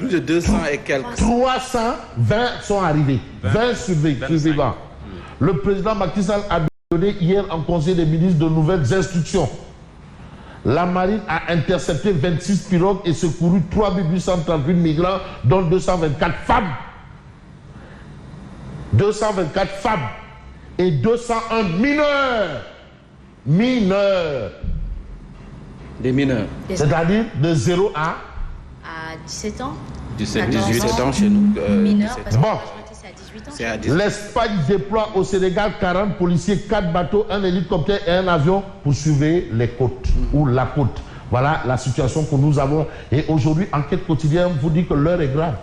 plus de 200 et quelques. 320 sont arrivés. 20 survivants. Le président Macky Sall a donné hier en Conseil des ministres de nouvelles instructions. La marine a intercepté 26 pirogues et secouru 3838 migrants, dont 224 femmes. 224 femmes et 201 mineurs. Des mineurs. C'est-à-dire de 0 à 17 ans. 17-18 ans chez nous. Mineurs, parce que Bon. la majorité c'est à 18 ans. C'est à 18 ans. L'Espagne déploie au Sénégal 40 policiers, 4 bateaux, un hélicoptère et un avion pour surveiller les côtes ou la côte. Voilà la situation que nous avons. Et aujourd'hui, Enquête quotidienne vous dit que l'heure est grave.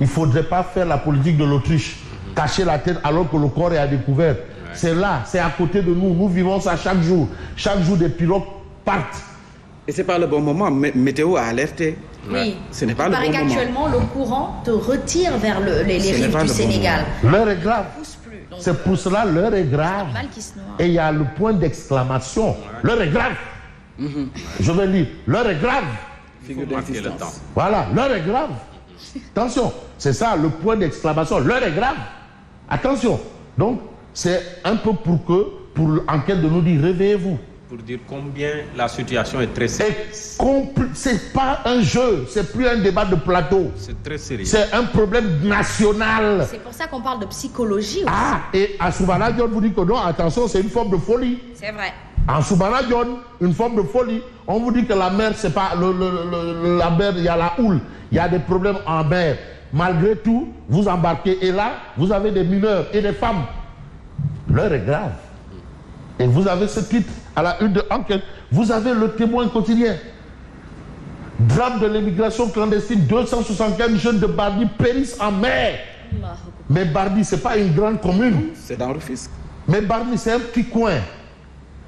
Il ne faudrait pas faire la politique de l'Autriche, cacher la tête alors que le corps est à découvert. C'est là, c'est à côté de nous. Nous vivons ça chaque jour. Chaque jour, des pirogues partent. Et c'est pas le bon moment. Météo a alerté. Oui. Ce n'est pas Il le paraît bon moment. qu'actuellement, le courant te retire vers les Ce n'est rives pas du le bon Sénégal. L'heure est grave. Pousse plus. Donc, C'est pour cela l'heure est grave. normal qu'il se noie. Et il y a le point d'exclamation. L'heure est grave. Je vais lire. L'heure est grave. Figure marquer le d'insistance. temps. Voilà, l'heure est grave. Attention, c'est ça le point d'exclamation. L'heure est grave. Attention. Donc, c'est un peu pour l'enquête de nous dire réveillez-vous. Pour dire combien la situation est très sérieuse. C'est pas un jeu, c'est plus un débat de plateau. C'est très sérieux. C'est un problème national. C'est pour ça qu'on parle de psychologie aussi. Ah, et à Soubana Dione vous dit que non, attention, c'est une forme de folie. C'est vrai. En Soubana Dione, une forme de folie. On vous dit que la mer, c'est pas la mer, il y a la houle, il y a des problèmes en mer. Malgré tout, vous embarquez et là, vous avez des mineurs et des femmes. L'heure est grave. Et vous avez ce titre à la une de Enquête. Vous avez le Témoin quotidien. Drame de l'immigration clandestine, 275 jeunes de Bardi périssent en mer. Mais Bardi, ce n'est pas une grande commune. C'est dans Rufisque. Mais Bardi, c'est un petit coin.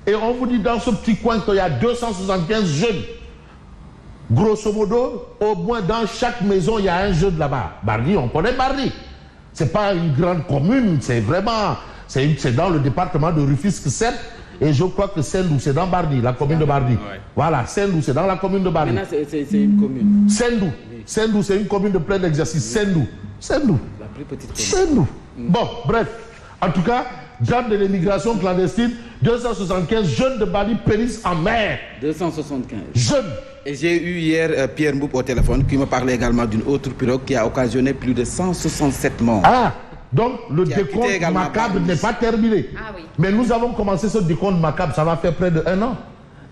Et on vous dit dans ce petit coin qu'il y a 275 jeunes. Grosso modo, au moins dans chaque maison, il y a un jeune là-bas. Bardi, on connaît Bardi. Ce n'est pas une grande commune, c'est vraiment... C'est dans le département de Rufisque 7. Et je crois que Sendou, c'est dans Bardi, la commune de Bardi. Ouais. Voilà, Sendou, c'est dans la commune de Bardi. Maintenant, c'est une commune. Sendou. Sendou, c'est une commune de plein exercice. Sendou. Sendou. La plus petite commune. Sendou. Bon, bref. En tout cas, drame de l'immigration clandestine, 275 jeunes de Bardi périssent en mer. 275. Jeunes. Et j'ai eu hier Pierre Mboup au téléphone qui me parlait également d'une autre pirogue qui a occasionné plus de 167 morts. Ah, donc le Qui a quitté décompte également macabre Bardi. n'est pas terminé. Ah oui. Mais nous avons commencé ce décompte macabre, ça va faire près de 1 an.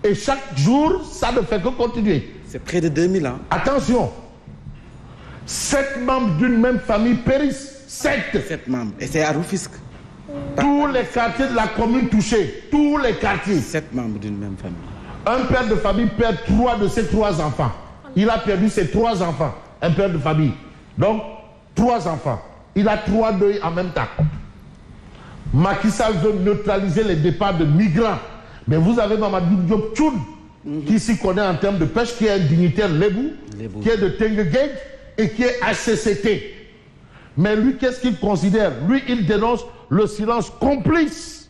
Et chaque jour, ça ne fait que continuer. C'est près de 2000 ans. Attention, 7 membres d'une même famille périssent. 7. 7 membres. Et c'est à Rufisque. Tous les quartiers de la commune touchés. Tous les quartiers. 7 membres d'une même famille. Un père de famille perd 3 de ses 3 enfants. Il a perdu ses 3 enfants. Un père de famille. Donc, 3 enfants. Il a 3 deuils en même temps. Macky Sall veut neutraliser les départs de migrants. Mais vous avez Mamadou Diop Tchoun, qui s'y connaît en termes de pêche, qui est un dignitaire Lébou, qui est de Tengue-Guedj et qui est HCCT. Mais lui, qu'est-ce qu'il considère? Lui, il dénonce le silence complice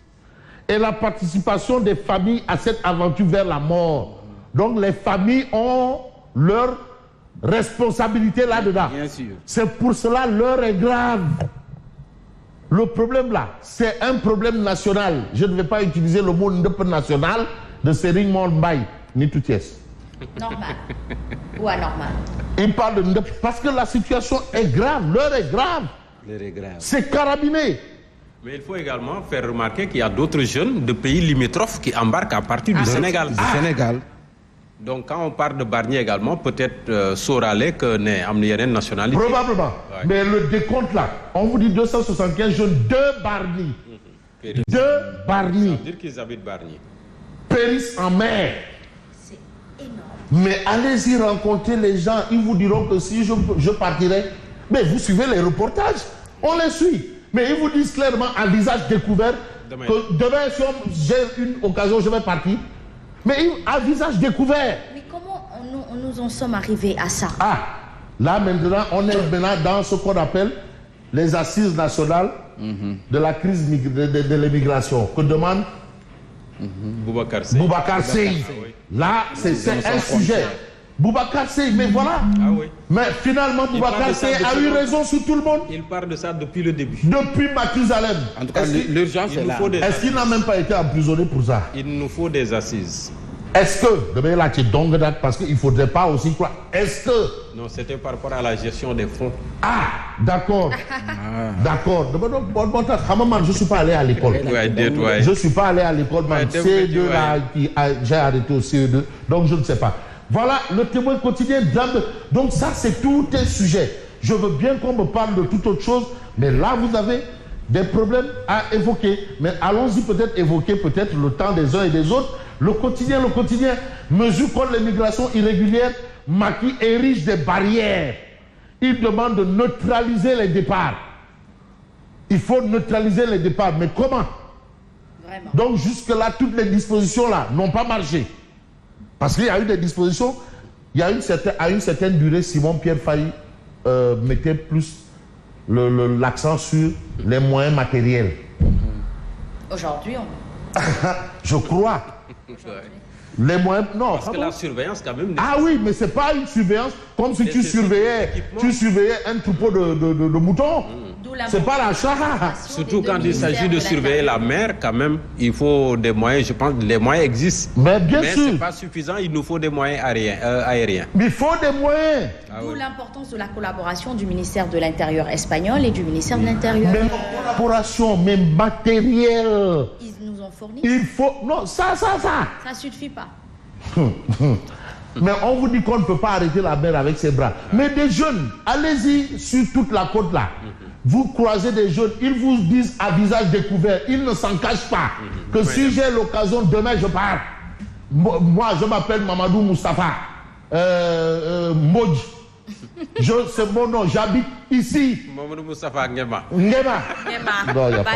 et la participation des familles à cette aventure vers la mort. Donc les familles ont leur responsabilité là-dedans. Bien sûr. C'est pour cela l'heure est grave. Le problème là, c'est un problème national. Je ne vais pas utiliser le mot ndep national de Serigne Mor Mbaye, ni tout est. Normal. Ou anormal. Il parle de ndep parce que la situation est grave, l'heure est grave. L'heure est grave. C'est carabiné. Mais il faut également faire remarquer qu'il y a d'autres jeunes de pays limitrophes qui embarquent à partir du Sénégal. Du Sénégal. Donc quand on parle de Barnier également, peut-être Sorale que n'est américaine nationalité. Probablement. Ouais. Mais le décompte là, on vous dit 275 jeunes de Barni. Péris. De Ça Barni. veut dire qu'ils habitent Barnier. Périssent en mer. C'est énorme. Mais allez-y rencontrer les gens, ils vous diront que si je partirai, mais vous suivez les reportages, on les suit. Mais ils vous disent clairement à visage découvert Demain. que demain, si j'ai une occasion, je vais partir. Mais à visage découvert. Mais comment nous en sommes arrivés à ça? Ah, là maintenant, on est maintenant dans ce qu'on appelle les assises nationales de la crise de l'immigration que demande Boubacar Seye. Boubacar Seye. Là, c'est un sujet. Boubacar Seye, mais voilà. Ah oui. Mais finalement, Boubacar Seye a eu raison sur tout le monde. Il parle de ça depuis le début. Depuis Mathusalem. En tout cas, l'urgence est là. Est-ce qu'il n'a même pas été emprisonné pour ça? Il nous faut des assises. Est-ce que, demain là, tu es donc date parce qu'il ne faudrait pas aussi croire. Est-ce que. Non, c'était par rapport à la gestion des fonds. Ah, d'accord. D'accord. Je ne suis pas allé à l'école. Je ne suis pas allé à l'école, man. CE2 là, j'ai arrêté au CE2. Donc je ne sais pas. Voilà le témoin quotidien. Donc ça, c'est tout un sujet. Je veux bien qu'on me parle de toute autre chose, mais là, vous avez des problèmes à évoquer. Mais allons-y peut-être évoquer peut-être le temps des uns et des autres. Le quotidien. Mesure contre l'immigration irrégulière, Macky érige des barrières. Il demande de neutraliser les départs. Il faut neutraliser les départs. Mais comment? Vraiment. Donc jusque-là, toutes les dispositions là n'ont pas marché. Parce qu'il y a eu des dispositions, à une certaine durée, Simon-Pierre Faye mettait plus l'accent sur les moyens matériels. Aujourd'hui, je crois. Les moyens, non. Parce que la surveillance, quand même. Ah oui, mais c'est pas une surveillance comme si tu surveillais un troupeau de moutons. C'est pas la chara. Surtout quand il s'agit de surveiller la mer, quand même, il faut des moyens. Je pense que les moyens existent. Mais bien sûr. Mais c'est pas suffisant. Il nous faut des moyens aériens. Mais il faut des moyens. D'où l'importance de la collaboration du ministère de l'Intérieur espagnol et du ministère de l'Intérieur. Mais collaboration, mais matériel. Ils nous ont fourni. Il faut. Non, ça. Ça suffit pas. Mais on vous dit qu'on ne peut pas arrêter la mer avec ses bras. Mais des jeunes, allez-y sur toute la côte là. Vous croisez des jeunes, ils vous disent à visage découvert, ils ne s'en cachent pas. Que si j'ai l'occasion, demain je pars. Moi, je m'appelle Mamadou Moustapha Modj. C'est mon nom, j'habite ici. Mamadou Moustapha Ngema. Non, il n'y a pas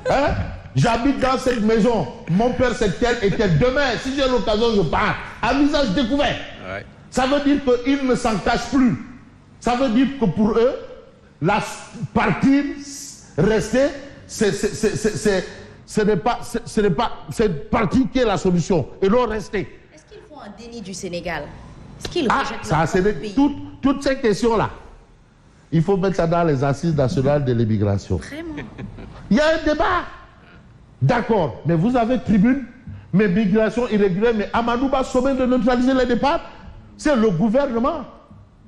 hein? J'habite dans cette maison. Mon père c'est tel et tel. Demain, si j'ai l'occasion, je pars. À visage découvert. Ouais. Ça veut dire qu'ils ne s'en cachent plus. Ça veut dire que pour eux, partir, rester, ce n'est pas cette partie qui est la solution. Et non rester. Est-ce qu'ils font un déni du Sénégal? Est-ce qu'ils rejettent ça, c'est toutes ces questions-là. Il faut mettre ça dans les assises nationales de l'immigration. Vraiment? Il y a un débat. D'accord, mais vous avez tribune, mais migration irrégulière, mais Amadou Ba sommet de neutraliser les départs. C'est le gouvernement.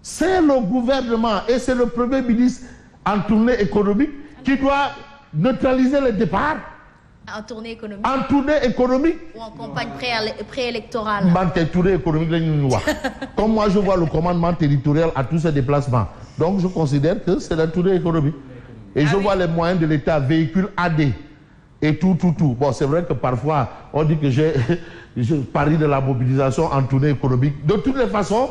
C'est le gouvernement et c'est le Premier ministre en tournée économique qui doit neutraliser les départs. En tournée économique? En tournée économique. Ou en campagne préélectorale? Tournée économique, comme moi je vois le commandement territorial à tous ces déplacements. Donc je considère que c'est la tournée économique. Et je vois les moyens de l'État, véhicules AD. Et tout. Bon, c'est vrai que parfois, on dit que je parie de la mobilisation en tournée économique. De toutes les façons,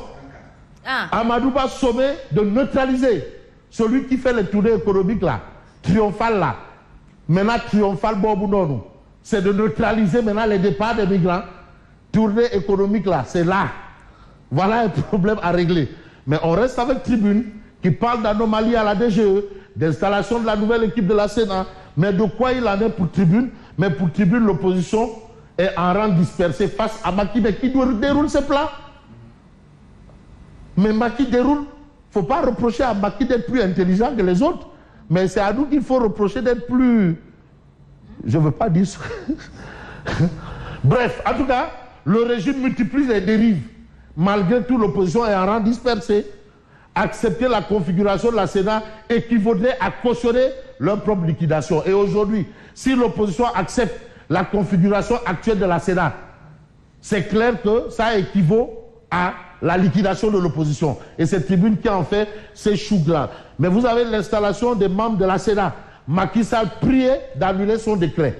Amadou Ba sommet de neutraliser celui qui fait les tournées économiques là, triomphal là. Maintenant, triomphal Bobo, c'est de neutraliser maintenant les départs des migrants. Tournée économique là, c'est là. Voilà un problème à régler. Mais on reste avec Tribune qui parle d'anomalie à la DGE, d'installation de la nouvelle équipe de la Sénat. Mais de quoi il en est pour Tribune? Mais pour Tribune, l'opposition est en rang dispersé face à Macky, mais qui déroule ses plans. Mais Macky déroule. Il ne faut pas reprocher à Macky d'être plus intelligent que les autres. Mais c'est à nous qu'il faut reprocher d'être plus... Je ne veux pas dire ça. Bref, en tout cas, le régime multiplie les dérives. Malgré tout, l'opposition est en rang dispersé. Accepter la configuration de la Sénat équivaudrait à cautionner leur propre liquidation. Et aujourd'hui, si l'opposition accepte la configuration actuelle de la Sénat, c'est clair que ça équivaut à la liquidation de l'opposition. Et cette tribune qui en fait, c'est chou-gras. Mais vous avez l'installation des membres de la Sénat. Macky Sall priait d'annuler son décret.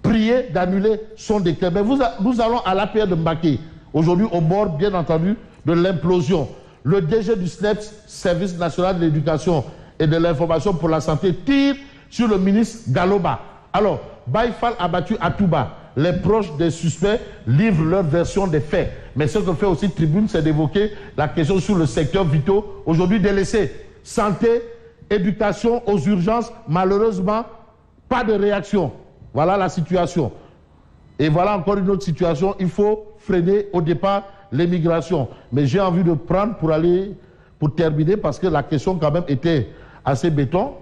Priait d'annuler son décret. Mais nous allons à l'APR de Mbacké. Aujourd'hui, au bord, bien entendu, de l'implosion. Le DG du SNEPS, Service national de l'éducation et de l'information pour la santé, tire sur le ministre Galoba. Alors, Baïfal a battu à Touba. Les proches des suspects livrent leur version des faits. Mais ce que fait aussi Tribune, c'est d'évoquer la question sur le secteur vitaux, aujourd'hui délaissé. Santé, éducation aux urgences, malheureusement, pas de réaction. Voilà la situation. Et voilà encore une autre situation. Il faut freiner au départ l'émigration. Mais j'ai envie de prendre pour terminer, parce que la question quand même était assez béton.